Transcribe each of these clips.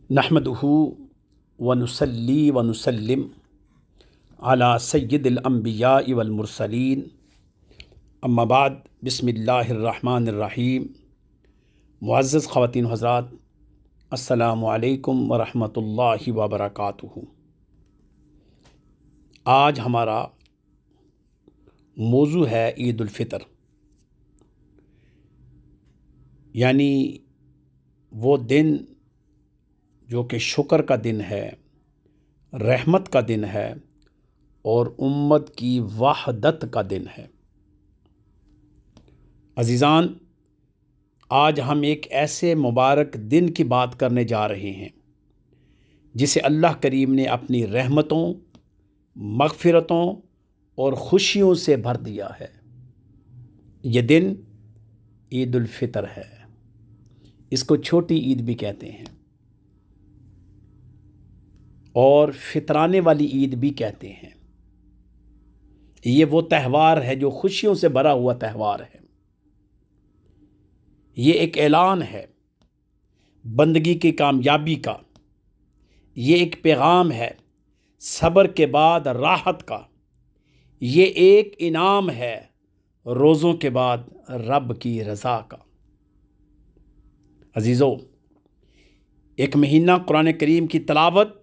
नहमदुहु व नुसल्ली व नुसल्लिम अला सय्यिदिल अंबिया वल मुरसलीन अम्मा बाद बिस्मिल्लाहिर रहमानिर रहीम। मुअज़्ज़ज़ ख़वातीन हज़रात, अस्सलामु अलैकुम व रहमतुल्लाहि व बरकातुहू। आज हमारा मौजू है ईद उल फ़ितर, यानी वो दिन जो कि शुक्र का दिन है, रहमत का दिन है और उम्मत की वहदत का दिन है। अज़ीज़ान, आज हम एक ऐसे मुबारक दिन की बात करने जा रहे हैं जिसे अल्लाह करीम ने अपनी रहमतों, मग़फ़िरतों और ख़ुशियों से भर दिया है। ये दिन ईद उल फ़ितर है। इसको छोटी ईद भी कहते हैं और फितराने वाली ईद भी कहते हैं। ये वो त्यौहार है जो खुशियों से भरा हुआ त्यौहार है। ये एक ऐलान है बंदगी की कामयाबी का। ये एक पैगाम है सब्र के बाद राहत का। ये एक इनाम है रोज़ों के बाद रब की रज़ा का। अजीज़ों, एक महीना कुरान करीम की तिलावत,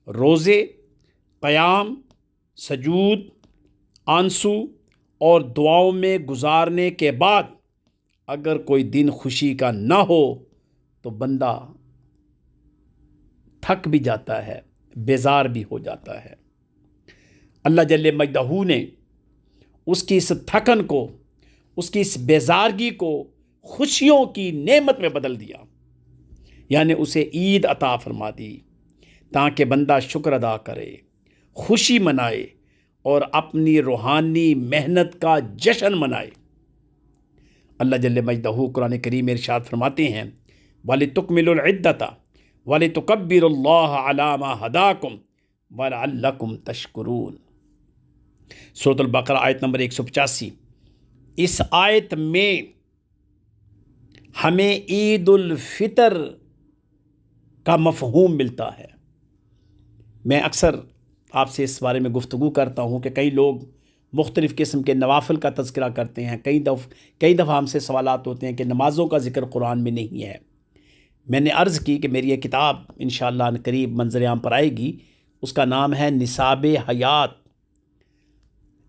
रोज़े, क़याम, सजूद, आंसू और दुआओं में गुजारने के बाद अगर कोई दिन खुशी का ना हो तो बंदा थक भी जाता है, बेजार भी हो जाता है। अल्लाह जल्ले मजदहू ने उसकी इस थकन को, उसकी इस बेजारगी को खुशियों की नेमत में बदल दिया, यानी उसे ईद अता फरमा दी ताकि बंदा शुक्र अदा करे, खुशी मनाए और अपनी रूहानी मेहनत का जश्न मनाए। अल्लाह जल्ले मजदहू कुरान करीम में इरशाद फरमाते हैं, वलितुकमिलुल इद्दता वलितुकब्बिरुल्लाह अला मा हदाकुम वलअल्लकुम तशकुरून। सूरह बकरा आयत नंबर 185। इस आयत में हमें ईद उल फितर का मफ़हूम मिलता है। मैं अक्सर आपसे इस बारे में गुफ्तगू करता हूँ कि कई लोग मुख्तलिफ़ किस्म के नवाफिल का तज़किरा करते हैं। कई दफ़ा हमसे सवालात होते हैं कि नमाज़ों का ज़िक्र कुरान में नहीं है। मैंने अर्ज़ की कि मेरी ये किताब इंशाअल्लाह करीब मंज़र-ए-आम पर आएगी। उसका नाम है निसाब हयात।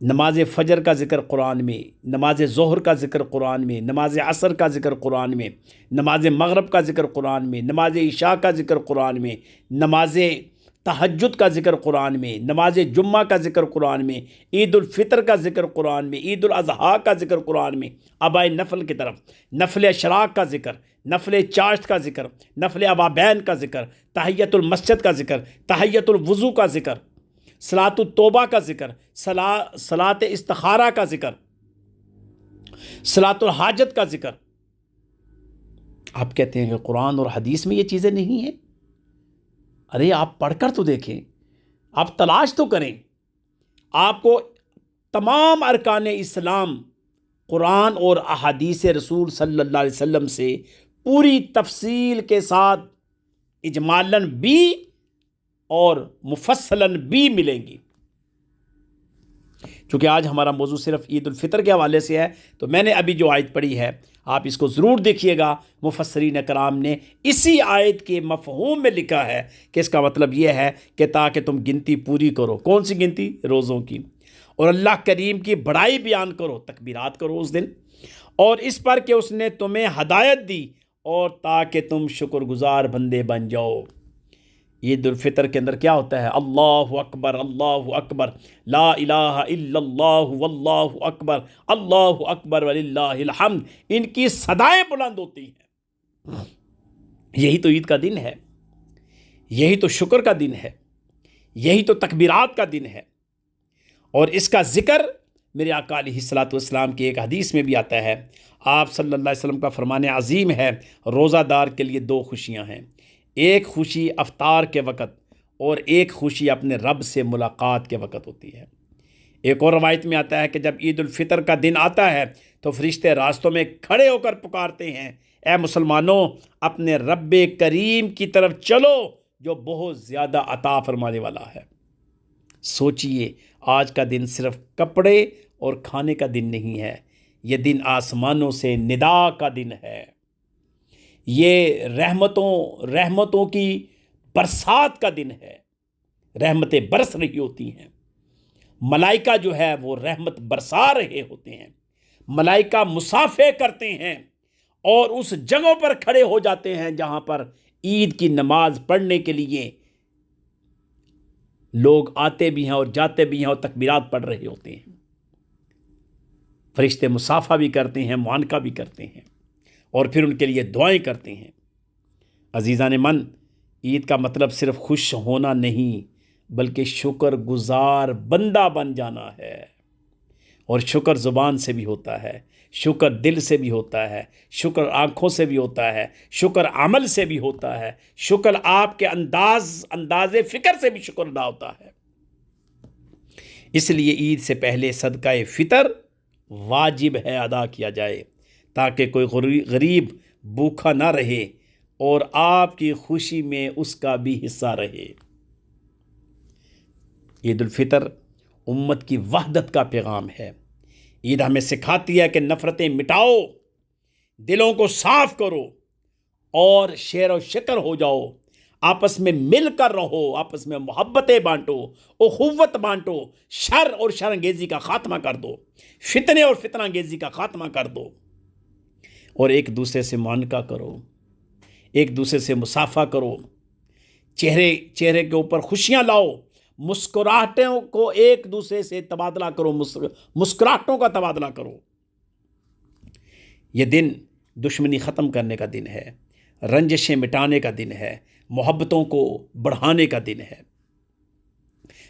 नमाज फ़जर का ज़िक्र कुरान में, नमाज ज़ोहर का ज़िक्र कुरान में, नमाज असर का ज़िक्र कुरान में, नमाज मग़रिब का ज़िक्र कुरान में, नमाज इशा का ज़िक्र कुरान में, नमाज तहज्जुद का ज़िक्र कुरान में, नमाज जुम्मा का ज़िक्र कुरान में, ईद उल फ़ितर का ज़िक्र कुरान में, ईद उल अज़हा का ज़िक्र कुरान में, अबाए नफल की तरफ, नफल अशराक का ज़िक्र, नफल चाश्त का ज़िक्र, नफल अबाबैन का ज़िक्र, तहियतुल मस्जिद का ज़िक्र, तहियतुल वज़ू का ज़िक्र, सलातुत तौबा का ज़िक्र, सलात इस्तिखारा का ज़िक्र, सलातुल हाजत का ज़िक्र। आप कहते हैं कि कुरान और हदीस में ये चीज़ें नहीं हैं। अरे आप पढ़कर तो देखें, आप तलाश तो करें। आपको तमाम अरकान इस्लाम कुरान और अहादीस रसूल सल्लल्लाहु अलैहि वसल्लम से पूरी तफसील के साथ इजमालन भी और मुफस्सलन भी मिलेंगी। चूँकि आज हमारा मौजू सिर्फ ईद उल फ़ितर के हवाले से है, तो मैंने अभी जो आयत पढ़ी है आप इसको ज़रूर देखिएगा। मुफस्सरीन कराम ने इसी आयत के मफ़हूम में लिखा है कि इसका मतलब यह है कि ताकि तुम गिनती पूरी करो। कौन सी गिनती? रोज़ों की। और अल्लाह करीम की बड़ाई बयान करो, तकबीरात करो उस दिन, और इस पर कि उसने तुम्हें हदायत दी और ताकि तुम शुक्रगुजार बंदे बन जाओ। ईद उल फ़ितर के अंदर क्या होता है? अल्लाहु अकबर, ला इलाहा इल्लल्लाहु वल्लाहु अकबर वलिल्लाहिल हम्द। इनकी सदाएं बुलंद होती हैं। यही तो ईद का दिन है, यही तो शुक्र का दिन है, यही तो तकबीरात का दिन है। और इसका ज़िक्र मेरे आका अलैहिस्सलातु वस्सलाम की एक हदीस में भी आता है। आप सल्लल्लाहु अलैहि वसल्लम का फरमाने अज़ीम है, रोज़ादार के लिए दो खुशियाँ हैं। एक खुशी अफ्तार के वक़्त और एक खुशी अपने रब से मुलाकात के वक़्त होती है। एक और रवायत में आता है कि जब ईद उल फ़ितर का दिन आता है तो फरिश्ते रास्तों में खड़े होकर पुकारते हैं, ए मुसलमानों, अपने रब करीम की तरफ चलो जो बहुत ज़्यादा अता फरमाने वाला है। सोचिए, आज का दिन सिर्फ कपड़े और खाने का दिन नहीं है, ये दिन आसमानों से निदा का दिन है। ये रहमतों की बरसात का दिन है। रहमतें बरस रही होती हैं। मलाइका जो है वो रहमत बरसा रहे होते हैं। मलाइका मुसाफे करते हैं और उस जगहों पर खड़े हो जाते हैं जहां पर ईद की नमाज पढ़ने के लिए लोग आते भी हैं और जाते भी हैं और तकबीरात पढ़ रहे होते हैं। फरिश्ते मुसाफा भी करते हैं, मुआनका भी करते हैं और फिर उनके लिए दुआएं करते हैं। अजीज़ान मन, ईद का मतलब सिर्फ खुश होना नहीं बल्कि शुक्रगुजार बंदा बन जाना है। और शुक्र ज़ुबान से भी होता है, शुक्र दिल से भी होता है, शुक्र आँखों से भी होता है, शुक्र अमल से भी होता है, शुक्र आपके अंदाज़े फ़िक्र से भी शुक्र अदा होता है। इसलिए ईद से पहले सदका फ़ितर वाजिब है अदा किया जाए ताकि कोई गरीब भूखा ना रहे और आपकी खुशी में उसका भी हिस्सा रहे। ईद उल फितर उम्मत की वहदत का पैगाम है। ईद हमें सिखाती है कि नफ़रतें मिटाओ, दिलों को साफ करो और शेर और शिकर हो जाओ, आपस में मिलकर रहो, आपस में मोहब्बतें बांटो, उखुव्वत बांटो, शर और शरंगेज़ी का खात्मा कर दो, फितने और फितनांगेज़ी का खात्मा कर दो और एक दूसरे से मुआनका करो, एक दूसरे से मुसाफा करो, चेहरे के ऊपर खुशियां लाओ, मुस्कुराहटों को एक दूसरे से तबादला करो, मुस्कुराहटों का तबादला करो। यह दिन दुश्मनी ख़त्म करने का दिन है, रंजिशें मिटाने का दिन है, मोहब्बतों को बढ़ाने का दिन है।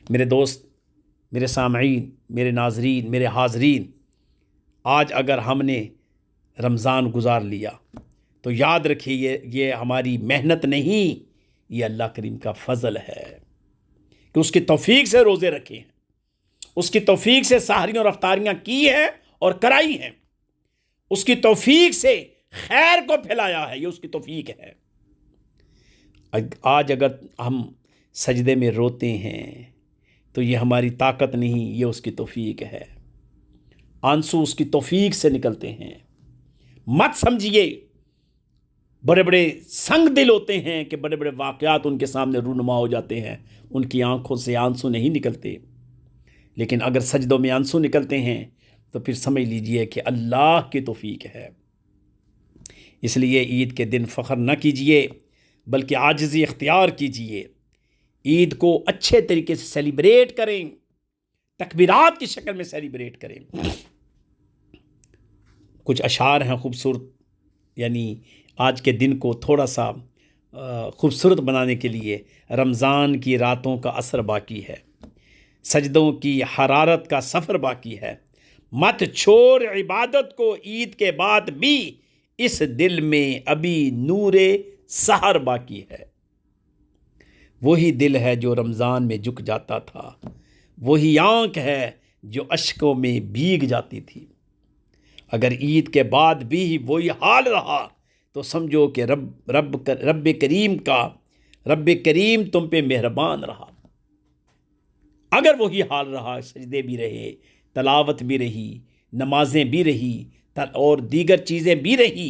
मेरे दोस्त, मेरे सामईन, मेरे नाजरीन, मेरे हाजरीन, आज अगर हमने रमज़ान गुजार लिया तो याद रखिए ये हमारी मेहनत नहीं, ये अल्लाह करीम का फ़ज़ल है कि उसकी तौफीक से रोज़े रखे हैं, उसकी तौफीक से सहरियाँ और अफ्तारियाँ की हैं और कराई हैं, उसकी तौफीक से खैर को फैलाया है, ये उसकी तौफीक है। आज अगर हम सजदे में रोते हैं तो ये हमारी ताकत नहीं, ये उसकी तौफीक है। आंसू उसकी तौफीक से निकलते हैं। मत समझिए बड़े बड़े संग दिल होते हैं कि बड़े बड़े वाक़यात उनके सामने रूनुमा हो जाते हैं, उनकी आंखों से आंसू नहीं निकलते। लेकिन अगर सजदों में आंसू निकलते हैं तो फिर समझ लीजिए कि अल्लाह की तौफीक है। इसलिए ईद के दिन फ़ख्र न कीजिए बल्कि आजिज़ी इख्तियार कीजिए। ईद को अच्छे तरीके से सेलिब्रेट करें, तकबीरात की शक्ल में सेलिब्रेट करें। कुछ अशार हैं खूबसूरत, यानी आज के दिन को थोड़ा सा खूबसूरत बनाने के लिए। रमज़ान की रातों का असर बाकी है, सजदों की हरारत का सफ़र बाकी है, मत छोड़ इबादत को, ईद के बाद भी इस दिल में अभी नूरे सहर बाकी है। वही दिल है जो रमज़ान में झुक जाता था, वही आँख है जो अश्कों में भीग जाती थी। अगर ईद के बाद भी वही हाल रहा तो समझो कि रब करीम तुम पे मेहरबान रहा। अगर वही हाल रहा, सजदे भी रहे, तलावत भी रही, नमाजें भी रही और दीगर चीज़ें भी रही,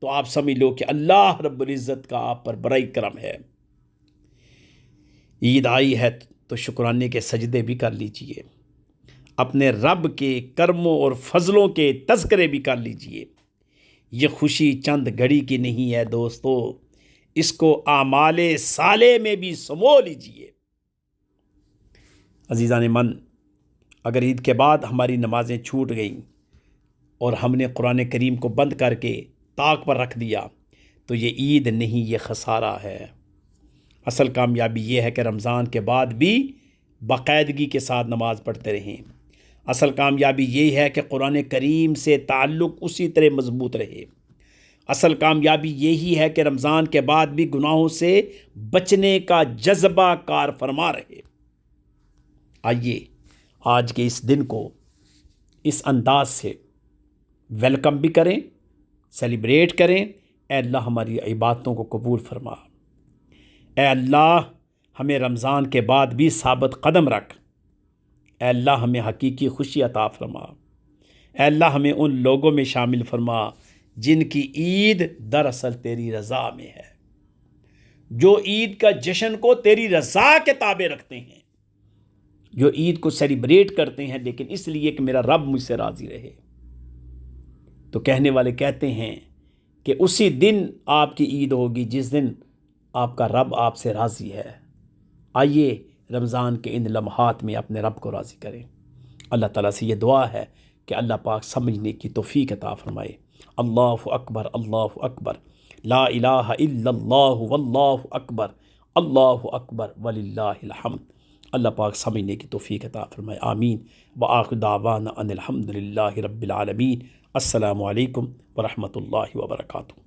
तो आप समझ लो कि अल्लाह रब्बुल इज़्ज़त का आप पर बड़ा करम है। ईद आई है तो शुक्राने के सजदे भी कर लीजिए, अपने रब के कर्मों और फजलों के तज़किरे भी कर लीजिए। ये खुशी चंद घड़ी की नहीं है दोस्तों, इसको आमाले साले में भी समो लीजिए। अजीज़ान मन, अगर ईद के बाद हमारी नमाज़ें छूट गईं और हमने कुरान करीम को बंद करके ताक पर रख दिया तो ये ईद नहीं, ये खसारा है। असल कामयाबी ये है कि रमज़ान के बाद भी बाकायदगी के साथ नमाज़ पढ़ते रहें। असल कामयाबी यही है कि कुरान करीम से ताल्लुक़ उसी तरह मज़बूत रहे। असल कामयाबी यही है कि रमज़ान के बाद भी गुनाहों से बचने का जज्बा कार फरमा रहे। आइए आज के इस दिन को इस अंदाज से वेलकम भी करें, सेलिब्रेट करें ए अल्लाह हमारी इबादतों को कबूल फरमा। ए अल्लाह हमें रमज़ान के बाद भी साबित कदम रख। ए अल्लाह हमें हकीकी खुशी अता फरमा। ए अल्लाह हमें उन लोगों में शामिल फरमा जिनकी ईद दरअसल तेरी रज़ा में है, जो ईद का जश्न को तेरी रज़ा के ताबे रखते हैं, जो ईद को सेलिब्रेट करते हैं लेकिन इसलिए कि मेरा रब मुझसे राज़ी रहे। तो कहने वाले कहते हैं कि उसी दिन आपकी ईद होगी जिस दिन आपका रब आपसे राज़ी है। आइए रमज़ान के इन लम्हात में अपने रब को राज़ी करें। अल्लाह ताला से ये दुआ है कि अल्लाह पाक समझने की तौफीक अता फरमाए। अल्लाहु अकबर, अल्लाहु अकबर, ला इलाहा इल्लल्लाहु वल्लाहु अकबर, अल्लाहु अकबर वलिल्लाहिल हम्द। अल्लाह पाक समझने की तौफीक अता फरमाए। आमीन। व आखिर दावाना अनिल हम्दुलिल्लाहि रब्बिल आलमीन। अस्सलामु अलैकुम व रहमतुल्लाहि व बरकातुहू।